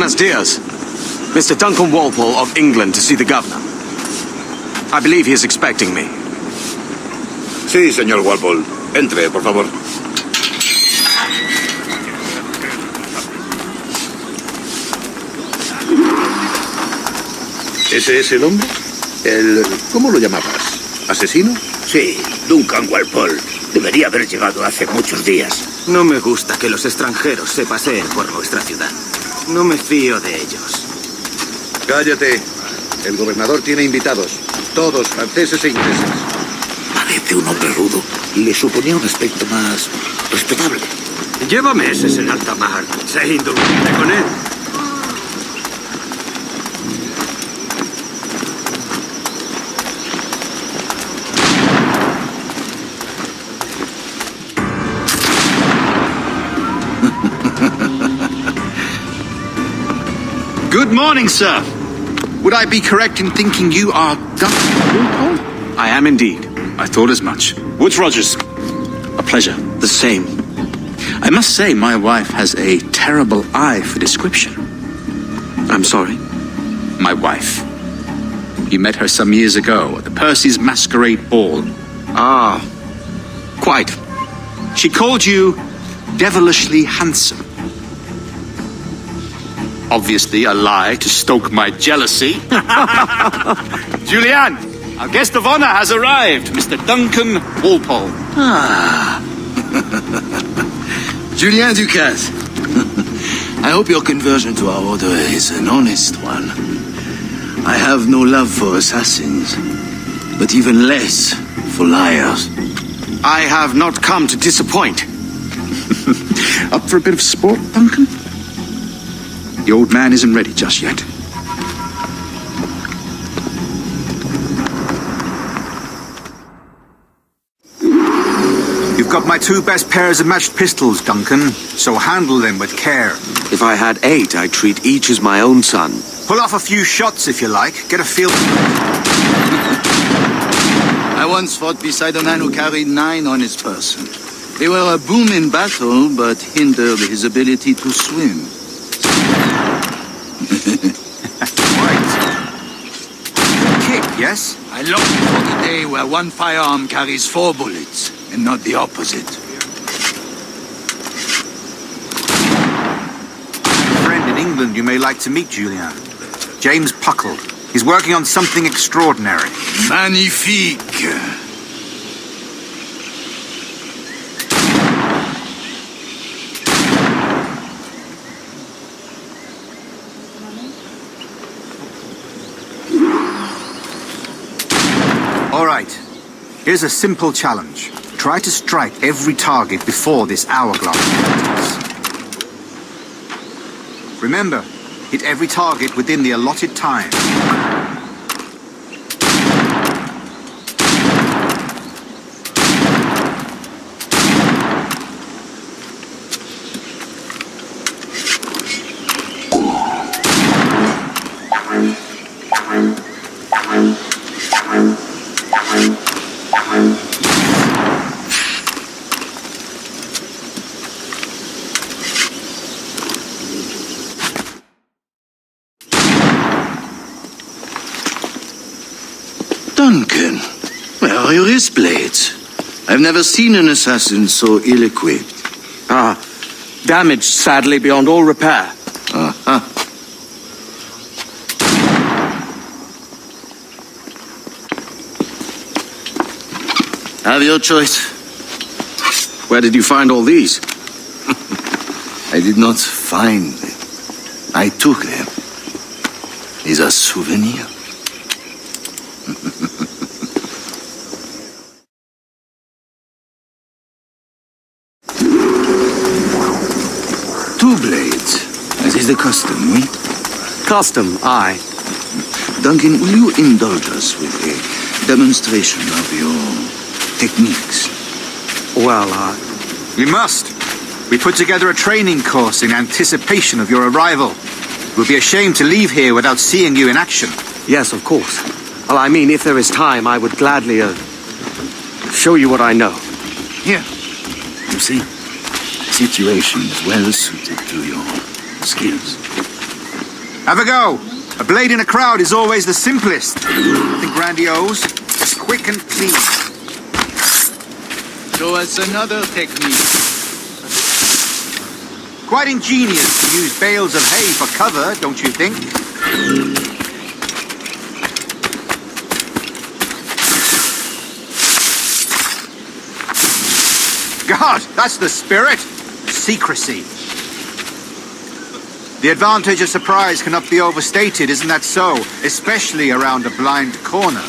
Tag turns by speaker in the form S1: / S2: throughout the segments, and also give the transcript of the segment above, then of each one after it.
S1: Buenos dias. Mr. Duncan Walpole of England to see the governor. I believe he is expecting me.
S2: Sí, señor Walpole. Entre, por favor. ¿Ese es el hombre? ¿Cómo lo llamabas? ¿Asesino?
S3: Sí, Duncan Walpole. Debería haber llegado hace muchos días.
S4: No me gusta que los extranjeros se paseen por nuestra ciudad. No me fío de ellos.
S2: Cállate. El gobernador tiene invitados. Todos franceses e ingleses.
S3: Parece un hombre rudo. Le suponía un aspecto más respetable.
S4: Lleva meses en alta mar. Sé indulgente con él.
S5: Good morning, sir. Would I be correct in thinking you are Duncan Walpole?
S1: I am indeed.
S5: I thought as much. Woods Rogers. A pleasure.
S1: The same.
S5: I must say my wife has a terrible eye for description.
S1: I'm sorry.
S5: My wife. You met her some years ago at the Percy's Masquerade Ball.
S1: Ah, quite.
S5: She called you devilishly handsome. Obviously a lie to stoke my jealousy. Julianne, our guest of honor has arrived, Mr. Duncan Walpole.
S6: Julien Ducasse. I hope your conversion to our order is an honest one. I have no love for assassins, but even less for liars.
S1: I have not come to disappoint.
S5: Up for a bit of sport, Duncan? The old man isn't ready just yet.
S7: You've got my two best pairs of matched pistols, Duncan, so handle them with care.
S1: If I had 8, I'd treat each as my own son.
S7: Pull off a few shots if you like. Get a feel.
S6: I once fought beside a man who carried 9 on his person. They were a boom in battle, but hindered his ability to swim.
S7: Kick, yes?
S6: I long for the day where one firearm carries 4 bullets, and not the opposite.
S7: A friend in England you may like to meet, Julian. James Puckle. He's working on something extraordinary.
S6: Magnifique!
S7: All right. Here's a simple challenge. Try to strike every target before this hourglass. Remember, hit every target within the allotted time.
S6: Duncan, where are your wrist blades? I've never seen an assassin so ill-equipped.
S1: Ah, damaged sadly beyond all repair.
S6: Have your choice.
S1: Where did you find all these?
S6: I did not find them. I took them. These are souvenirs. Two blades, as is the custom, oui?
S1: Custom, aye.
S6: Duncan, will you indulge us with a demonstration of your techniques?
S1: Well,
S7: We must. We put together a training course in anticipation of your arrival. We'll be ashamed to leave here without seeing you in action.
S1: yes, of course. Well, I mean, if there is time, I would gladly, show you what I know.
S6: Here. You see, the situation is well suited to your skills.
S7: Have a go. A blade in a crowd is always the simplest. Nothing grandiose, just quick and clean.
S6: Show us another technique.
S7: Quite ingenious to use bales of hay for cover, don't you think? God, that's the spirit. Secrecy. The advantage of surprise cannot be overstated, isn't that so? Especially around a blind corner.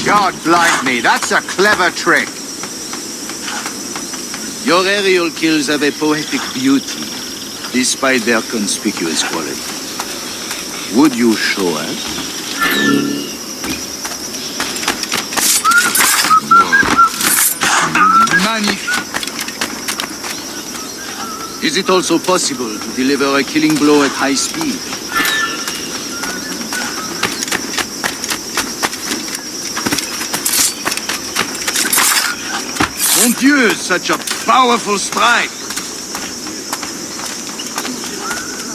S7: God blind me, that's a clever trick.
S6: Your aerial kills have a poetic beauty, despite their conspicuous quality. Would you show us? Is it also possible to deliver a killing blow at high speed? Mon Dieu, such a powerful strike!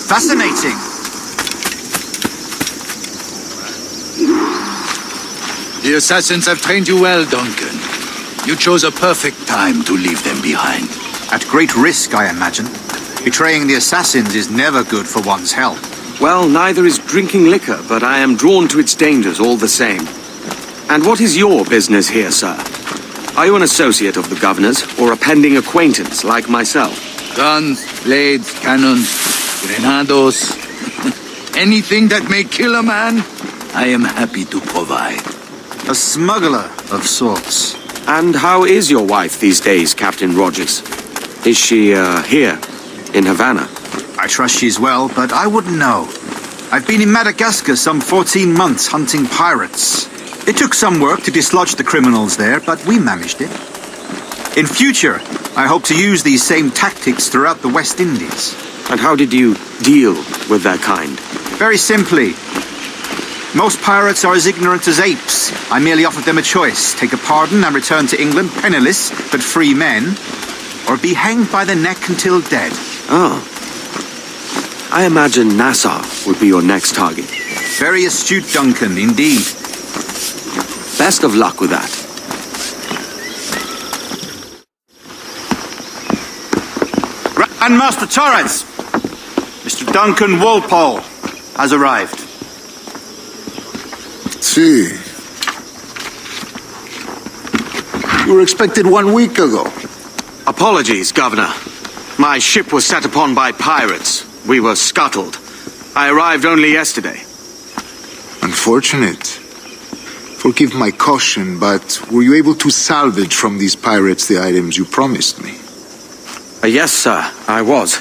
S7: Fascinating.
S6: The assassins have trained you well, Duncan. You chose a perfect time to leave them behind.
S7: At great risk, I imagine. Betraying the assassins is never good for one's health.
S1: Well, neither is drinking liquor, but I am drawn to its dangers all the same. And what is your business here, sir? Are you an associate of the governor's, or a pending acquaintance like myself?
S6: Guns, blades, cannons, grenados. Anything that may kill a man, I am happy to provide.
S7: A smuggler of sorts.
S1: And how is your wife these days, Captain Rogers? Is she, here, in Havana?
S7: I trust she's well, but I wouldn't know. I've been in Madagascar some 14 months hunting pirates. It took some work to dislodge the criminals there, but we managed it. In future, I hope to use these same tactics throughout the West Indies.
S1: And how did you deal with their kind?
S7: Very simply. Most pirates are as ignorant as apes. I merely offered them a choice. Take a pardon and return to England penniless, but free men, or be hanged by the neck until dead.
S1: Oh. I imagine Nassau would be your next target.
S7: Very astute, Duncan, indeed.
S1: Best of luck with that.
S7: Grandmaster Torrance! Mr. Duncan Walpole has arrived.
S8: See. You were expected 1 week ago.
S1: Apologies, Governor. My ship was set upon by pirates. We were scuttled. I arrived only yesterday.
S8: Unfortunate. Forgive my caution, but were you able to salvage from these pirates the items you promised me?
S1: Yes, sir, I was.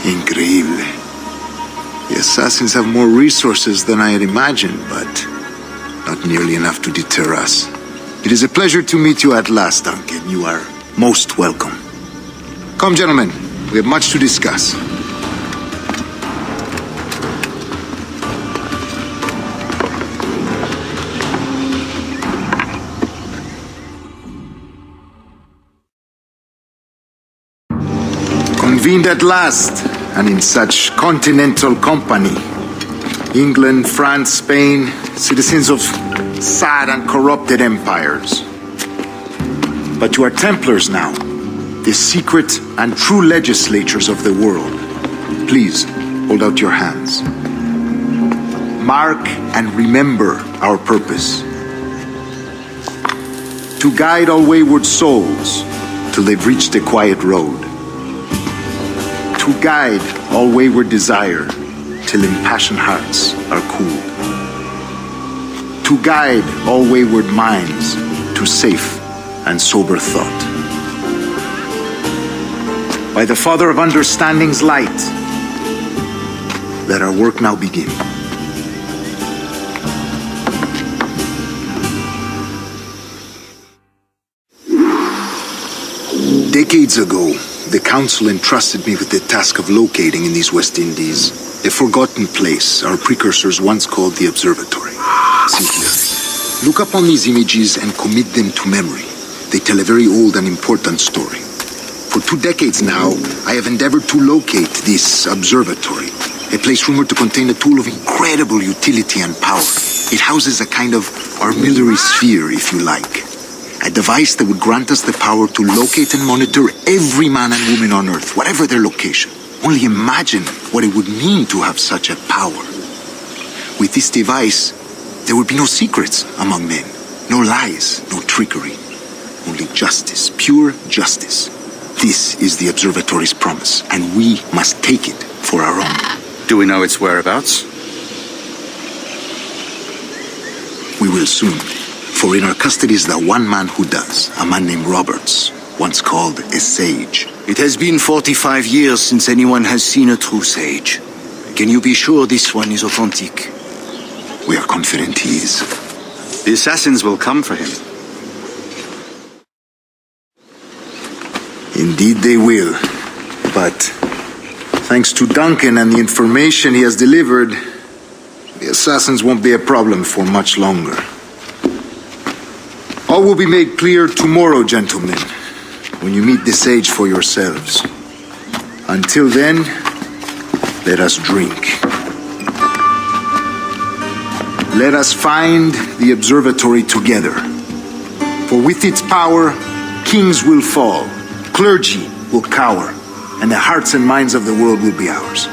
S8: Increíble. The assassins have more resources than I had imagined, but not nearly enough to deter us. It is a pleasure to meet you at last, Duncan. You are most welcome. Come, gentlemen. We have much to discuss. Convened at last, and in such continental company. England, France, Spain, citizens of sad and corrupted empires. But you are Templars now, the secret and true legislatures of the world. Please, hold out your hands. Mark and remember our purpose. To guide all wayward souls till they've reached the quiet road. To guide all wayward desire till impassioned hearts are cooled. To guide all wayward minds to safe and sober thought. By the Father of Understanding's light, let our work now begin. Decades ago, the Council entrusted me with the task of locating in these West Indies a forgotten place our precursors once called the Observatory. See here. Look upon these images and commit them to memory. They tell a very old and important story. For 2 decades now, I have endeavored to locate this observatory, a place rumored to contain a tool of incredible utility and power. It houses a kind of armillary sphere, if you like. A device that would grant us the power to locate and monitor every man and woman on Earth, whatever their location. Only imagine what it would mean to have such a power. With this device, there would be no secrets among men, no lies, no trickery. Only justice, pure justice. This is the observatory's promise, and we must take it for our own.
S5: Do we know its whereabouts?
S8: We will soon, for in our custody is the one man who does, a man named Roberts, once called a sage.
S6: It has been 45 years since anyone has seen a true sage. Can you be sure this one is authentic?
S8: We are confident he is.
S5: The assassins will come for him.
S8: Indeed they will. But thanks to Duncan and the information he has delivered, the assassins won't be a problem for much longer. All will be made clear tomorrow, gentlemen, when you meet the sage for yourselves. Until then, let us drink. Let us find the observatory together. For with its power, kings will fall, clergy will cower, and the hearts and minds of the world will be ours.